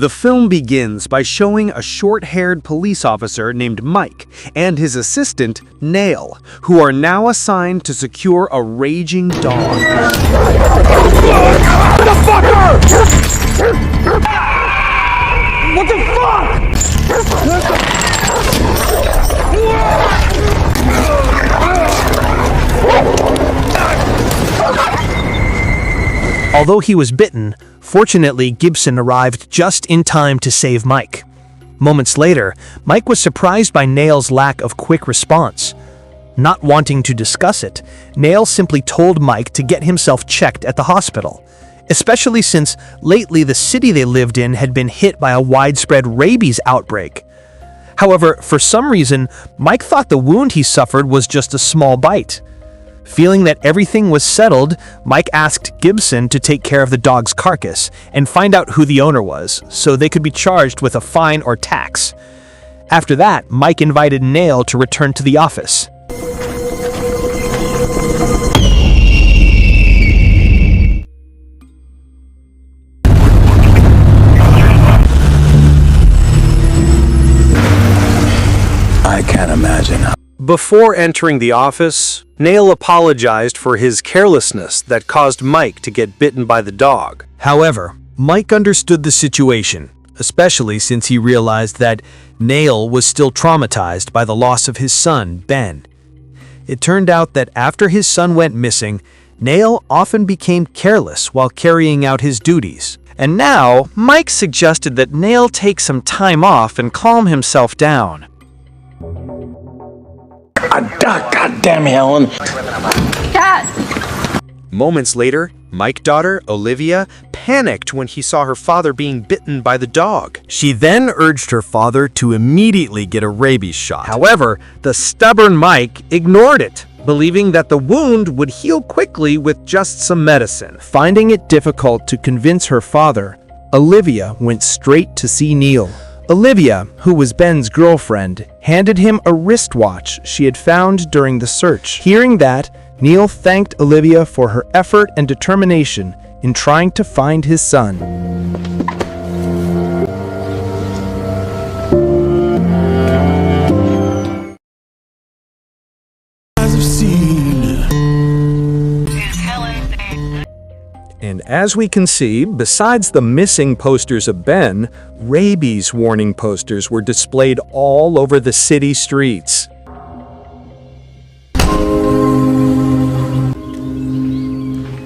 The film begins by showing a short-haired police officer named Mike and his assistant, Nail, who are now assigned to secure a raging dog. Motherfucker! What the fuck? Although he was bitten, fortunately Gibson arrived just in time to save Mike. Moments later, Mike was surprised by Nail's lack of quick response. Not wanting to discuss it, Nail simply told Mike to get himself checked at the hospital, especially since lately the city they lived in had been hit by a widespread rabies outbreak. However, for some reason, Mike thought the wound he suffered was just a small bite. Feeling that everything was settled, Mike asked Gibson to take care of the dog's carcass and find out who the owner was, so they could be charged with a fine or tax. After that, Mike invited Nail to return to the office. I can't imagine how. Before entering the office, Nail apologized for his carelessness that caused Mike to get bitten by the dog. However, Mike understood the situation, especially since he realized that Nail was still traumatized by the loss of his son, Ben. It turned out that after his son went missing, Nail often became careless while carrying out his duties. And now, Mike suggested that Nail take some time off and calm himself down. God damn, Helen. Dad! Moments later, Mike's daughter, Olivia, panicked when he saw her father being bitten by the dog. She then urged her father to immediately get a rabies shot. However, the stubborn Mike ignored it, believing that the wound would heal quickly with just some medicine. Finding it difficult to convince her father, Olivia went straight to see Neil. Olivia, who was Ben's girlfriend, handed him a wristwatch she had found during the search. Hearing that, Neil thanked Olivia for her effort and determination in trying to find his son. And as we can see, besides the missing posters of Ben, rabies warning posters were displayed all over the city streets.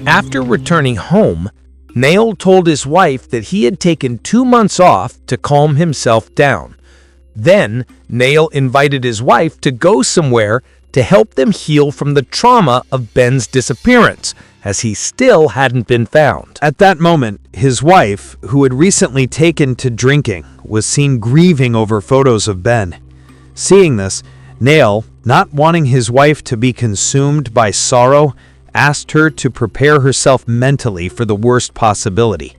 After returning home, Nail told his wife that he had taken 2 months off to calm himself down. Then, Nail invited his wife to go somewhere to help them heal from the trauma of Ben's disappearance, as he still hadn't been found. At that moment, his wife, who had recently taken to drinking, was seen grieving over photos of Ben. Seeing this, Nail, not wanting his wife to be consumed by sorrow, asked her to prepare herself mentally for the worst possibility,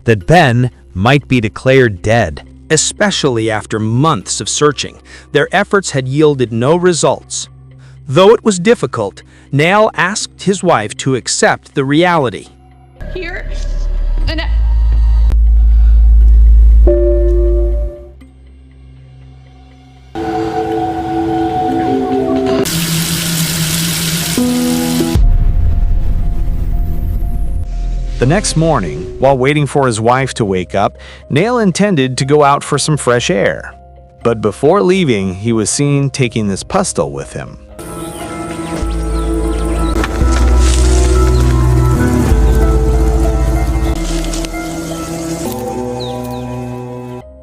that Ben might be declared dead. Especially after months of searching, their efforts had yielded no results. Though it was difficult, Nail asked his wife to accept the reality. Here, and The next morning, while waiting for his wife to wake up, Nail intended to go out for some fresh air. But before leaving, he was seen taking this pistol with him.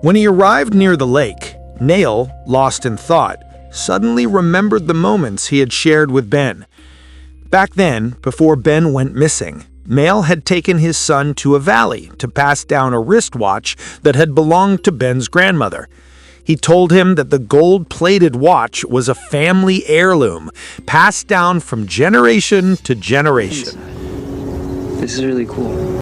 When he arrived near the lake, Nail, lost in thought, suddenly remembered the moments he had shared with Ben. Back then, before Ben went missing, Nail had taken his son to a valley to pass down a wristwatch that had belonged to Ben's grandmother. He told him that the gold-plated watch was a family heirloom, passed down from generation to generation. This is really cool.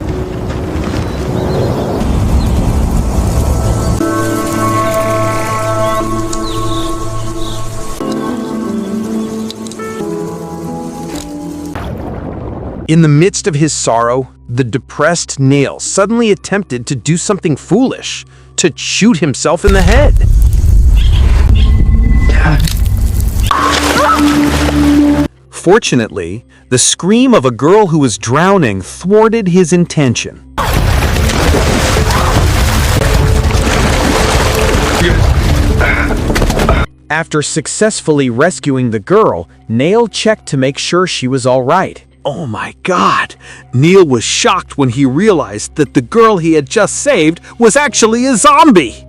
In the midst of his sorrow, the depressed Neil suddenly attempted to do something foolish, to shoot himself in the head. Fortunately, the scream of a girl who was drowning thwarted his intention. After successfully rescuing the girl, Neil checked to make sure she was all right. Oh my God! Neil was shocked when he realized that the girl he had just saved was actually a zombie!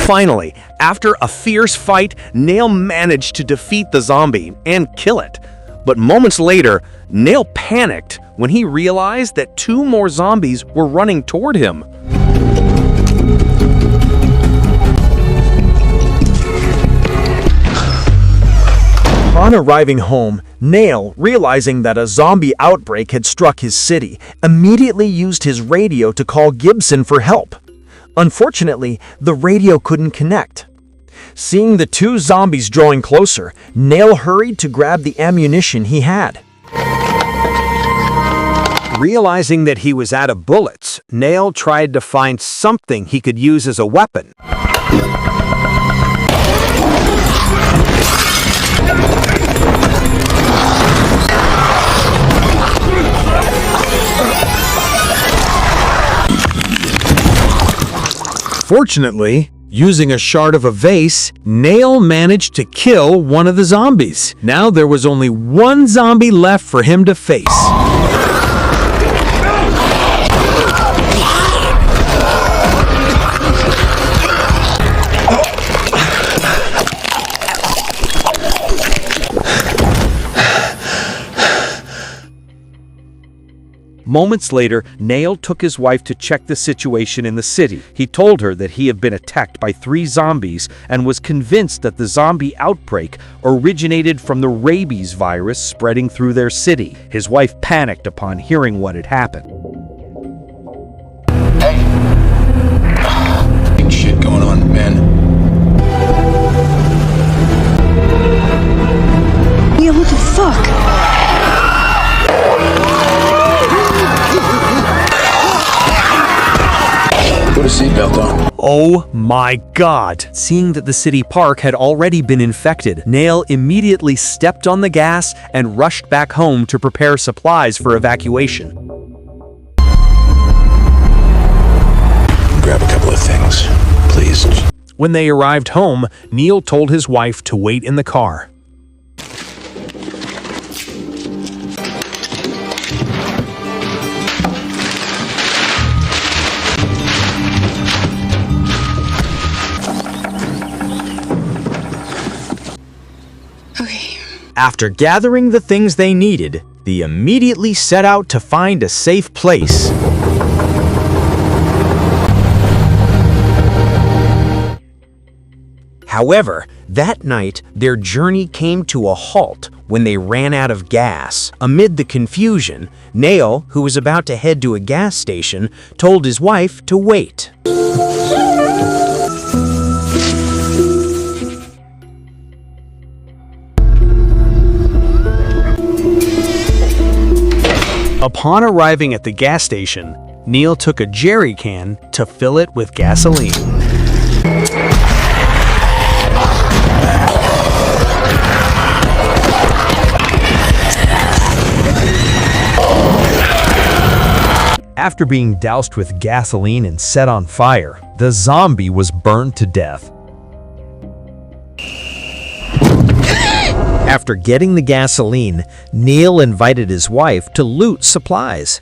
Finally, after a fierce fight, Neil managed to defeat the zombie and kill it. But moments later, Neil panicked when he realized that 2 more zombies were running toward him. Upon arriving home, Neil, realizing that a zombie outbreak had struck his city, immediately used his radio to call Gibson for help. Unfortunately, the radio couldn't connect. Seeing the 2 zombies drawing closer, Neil hurried to grab the ammunition he had. Realizing that he was out of bullets, Neil tried to find something he could use as a weapon. Fortunately, using a shard of a vase, Neil managed to kill one of the zombies. Now there was only 1 zombie left for him to face. Moments later, Neil took his wife to check the situation in the city. He told her that he had been attacked by 3 zombies and was convinced that the zombie outbreak originated from the rabies virus spreading through their city. His wife panicked upon hearing what had happened. Hey. Big shit going on, man. Yeah, what the fuck? Put a seatbelt on. Oh my God! Seeing that the city park had already been infected, Neil immediately stepped on the gas and rushed back home to prepare supplies for evacuation. Grab a couple of things, please. When they arrived home, Neil told his wife to wait in the car. Okay. After gathering the things they needed, they immediately set out to find a safe place. However, that night, their journey came to a halt when they ran out of gas. Amid the confusion, Neil, who was about to head to a gas station, told his wife to wait. Upon arriving at the gas station, Neil took a jerry can to fill it with gasoline. After being doused with gasoline and set on fire, the zombie was burned to death. After getting the gasoline, Neil invited his wife to loot supplies.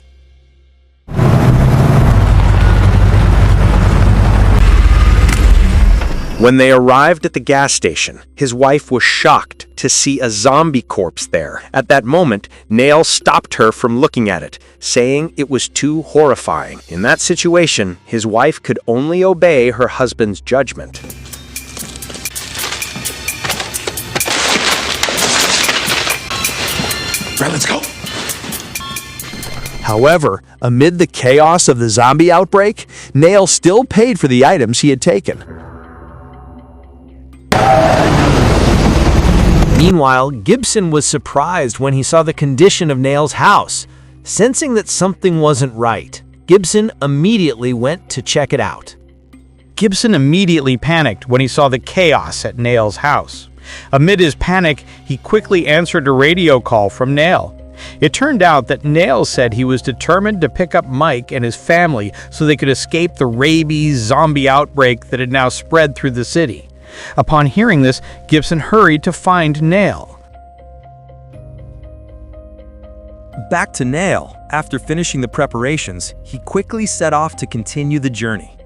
When they arrived at the gas station, his wife was shocked to see a zombie corpse there. At that moment, Neil stopped her from looking at it, saying it was too horrifying. In that situation, his wife could only obey her husband's judgment. Right, let's go. However, amid the chaos of the zombie outbreak, Neil still paid for the items he had taken. Meanwhile, Gibson was surprised when he saw the condition of Neil's house. Sensing that something wasn't right, Gibson immediately went to check it out. Gibson immediately panicked when he saw the chaos at Neil's house. Amid his panic, he quickly answered a radio call from Neil. It turned out that Neil said he was determined to pick up Mike and his family so they could escape the rabies zombie outbreak that had now spread through the city. Upon hearing this, Gibson hurried to find Neil. Back to Neil. After finishing the preparations, he quickly set off to continue the journey.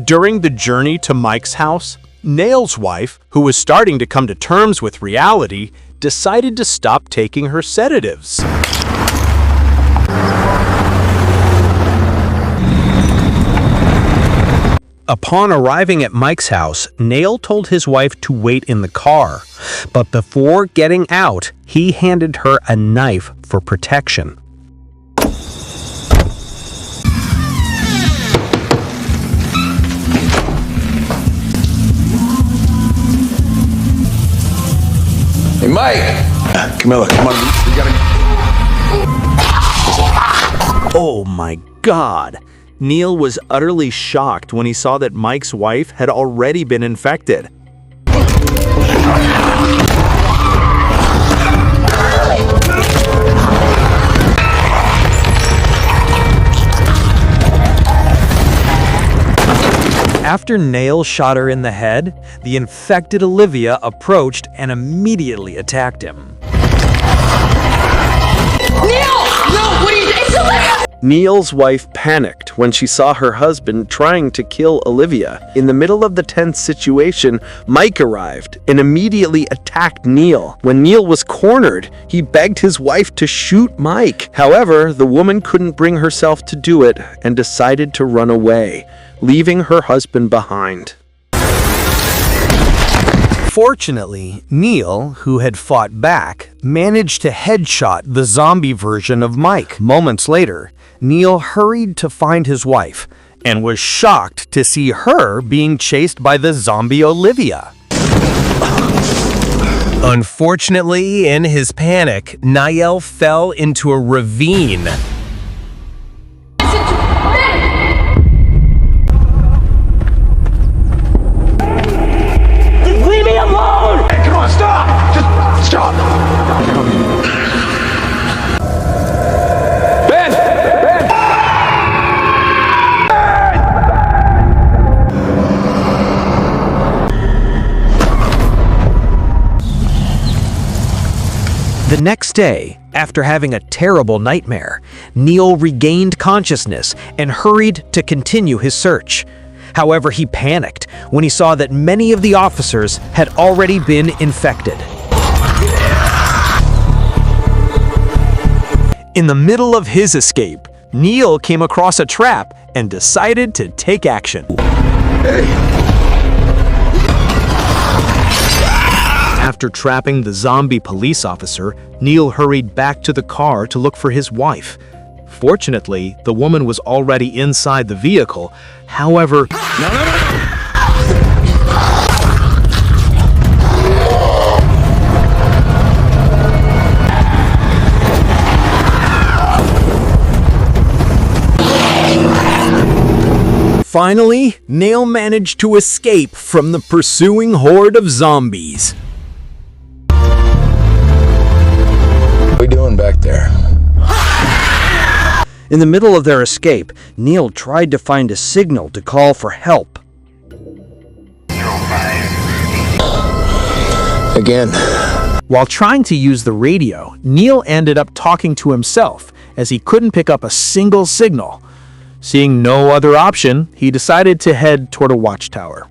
During the journey to Mike's house, Neil's wife, who was starting to come to terms with reality, decided to stop taking her sedatives. Upon arriving at Mike's house, Neil told his wife to wait in the car, but before getting out, he handed her a knife for protection. Hey, Mike! Camilla, come on. We gotta... Oh my God! Neil was utterly shocked when he saw that Mike's wife had already been infected. After Neil shot her in the head, the infected Olivia approached and immediately attacked him. Neil! No, what are you... It's Olivia! Neil's wife panicked when she saw her husband trying to kill Olivia. In the middle of the tense situation, Mike arrived and immediately attacked Neil. When Neil was cornered, he begged his wife to shoot Mike. However, the woman couldn't bring herself to do it and decided to run away, leaving her husband behind. Fortunately, Neil, who had fought back, managed to headshot the zombie version of Mike. Moments later, Neil hurried to find his wife and was shocked to see her being chased by the zombie Olivia. Unfortunately, in his panic, Neil fell into a ravine. Leave me alone! Hey, come on, stop! Just stop! Ben! Ben! The next day, after having a terrible nightmare, Neil regained consciousness and hurried to continue his search. However, he panicked when he saw that many of the officers had already been infected. In the middle of his escape, Neil came across a trap and decided to take action. After trapping the zombie police officer, Neil hurried back to the car to look for his wife. Fortunately, the woman was already inside the vehicle. However, finally, Neil managed to escape from the pursuing horde of zombies. What are we doing back there? In the middle of their escape, Neil tried to find a signal to call for help. Again. While trying to use the radio, Neil ended up talking to himself as he couldn't pick up a single signal. Seeing no other option, he decided to head toward a watchtower.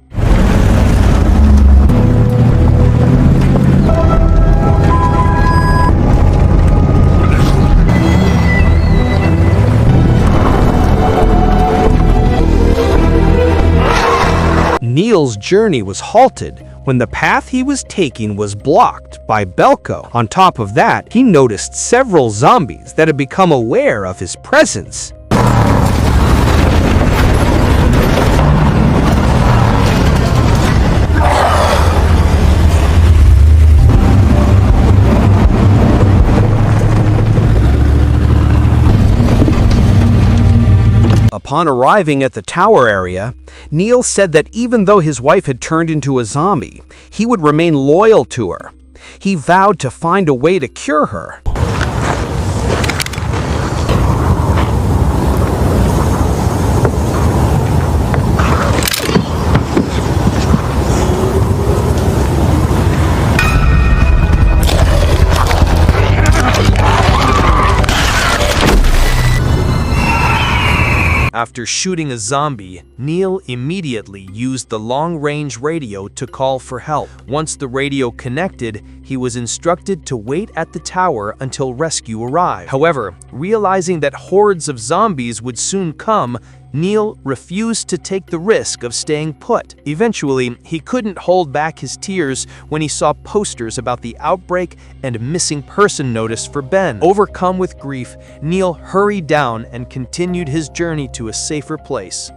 Neil's journey was halted when the path he was taking was blocked by Belko. On top of that, he noticed several zombies that had become aware of his presence. Upon arriving at the tower area, Neil said that even though his wife had turned into a zombie, he would remain loyal to her. He vowed to find a way to cure her. After shooting a zombie, Neil immediately used the long-range radio to call for help. Once the radio connected, he was instructed to wait at the tower until rescue arrived. However, realizing that hordes of zombies would soon come, Neil refused to take the risk of staying put. Eventually, he couldn't hold back his tears when he saw posters about the outbreak and missing person notice for Ben. Overcome with grief, Neil hurried down and continued his journey to a safer place.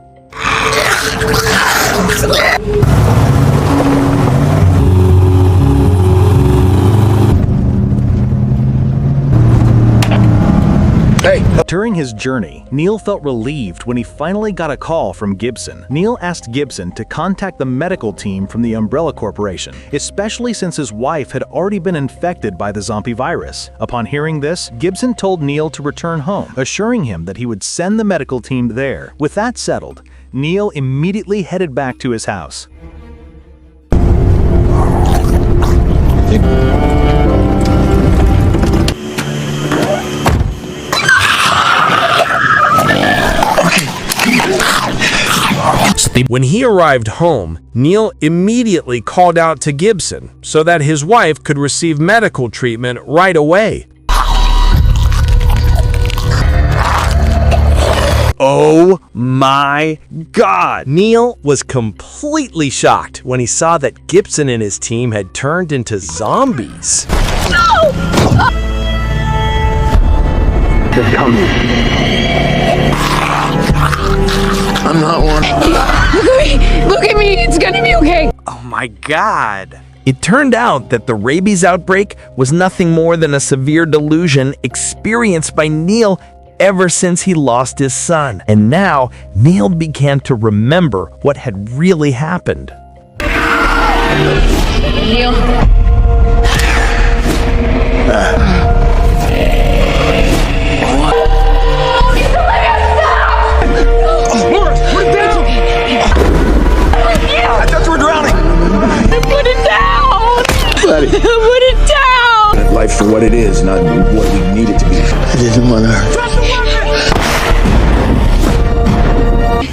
During his journey, Neil felt relieved when he finally got a call from Gibson. Neil asked Gibson to contact the medical team from the Umbrella Corporation, especially since his wife had already been infected by the zombie virus. Upon hearing this, Gibson told Neil to return home, assuring him that he would send the medical team there. With that settled, Neil immediately headed back to his house. When he arrived home, Neil immediately called out to Gibson so that his wife could receive medical treatment right away. Oh my God! Neil was completely shocked when he saw that Gibson and his team had turned into zombies. I'm not one. Look at me, it's gonna be okay. Oh my God! It turned out that the rabies outbreak was nothing more than a severe delusion experienced by Neil ever since he lost his son. And now, Neil began to remember what had really happened. Neil. Put it down! Life for what it is, not what we need it to be. It isn't on Earth.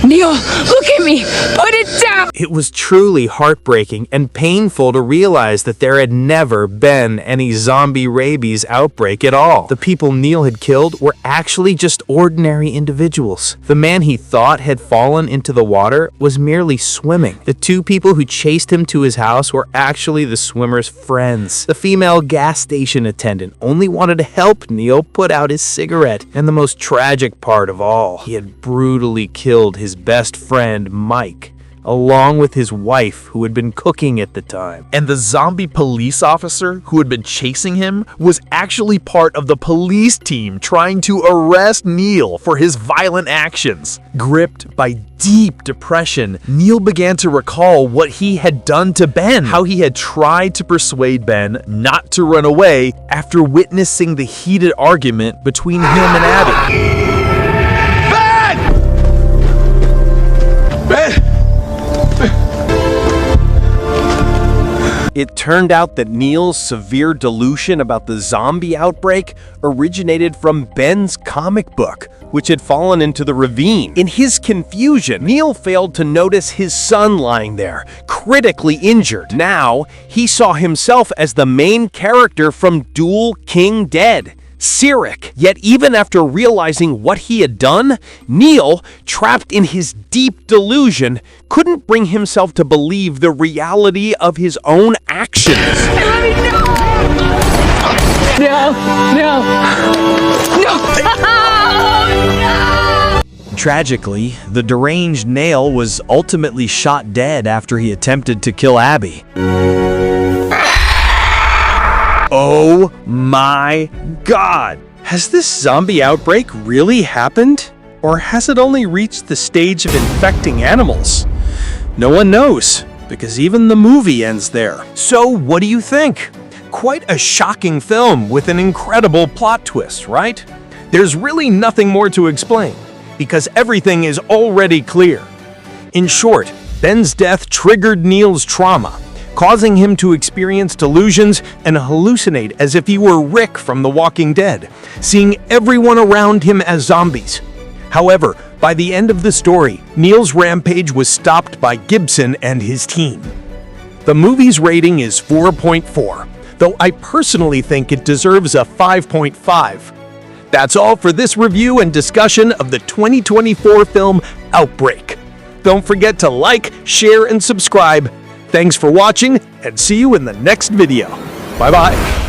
Neil, look at me! Put it down! It was truly heartbreaking and painful to realize that there had never been any zombie rabies outbreak at all. The people Neil had killed were actually just ordinary individuals. The man he thought had fallen into the water was merely swimming. The two people who chased him to his house were actually the swimmer's friends. The female gas station attendant only wanted to help Neil put out his cigarette. And the most tragic part of all, he had brutally killed his best friend, Mike, along with his wife, who had been cooking at the time. And the zombie police officer who had been chasing him was actually part of the police team trying to arrest Neil for his violent actions. Gripped by deep depression, Neil began to recall what he had done to Ben, how he had tried to persuade Ben not to run away after witnessing the heated argument between him and Abby. It turned out that Neil's severe delusion about the zombie outbreak originated from Ben's comic book, which had fallen into the ravine. In his confusion, Neil failed to notice his son lying there, critically injured. Now, he saw himself as the main character from Duel King Dead. Cyric. Yet even after realizing what he had done, Neil, trapped in his deep delusion, couldn't bring himself to believe the reality of his own actions. Tragically, the deranged Nail was ultimately shot dead after he attempted to kill Abby. Oh my God! Has this zombie outbreak really happened? Or has it only reached the stage of infecting animals? No one knows, because even the movie ends there. So what do you think? Quite a shocking film with an incredible plot twist, right? There's really nothing more to explain, because everything is already clear. In short, Ben's death triggered Neil's trauma, causing him to experience delusions and hallucinate as if he were Rick from The Walking Dead, seeing everyone around him as zombies. However, by the end of the story, Neil's rampage was stopped by Gibson and his team. The movie's rating is 4.4, though I personally think it deserves a 5.5. That's all for this review and discussion of the 2024 film Outbreak. Don't forget to like, share, and subscribe. Thanks for watching, and see you in the next video. Bye-bye.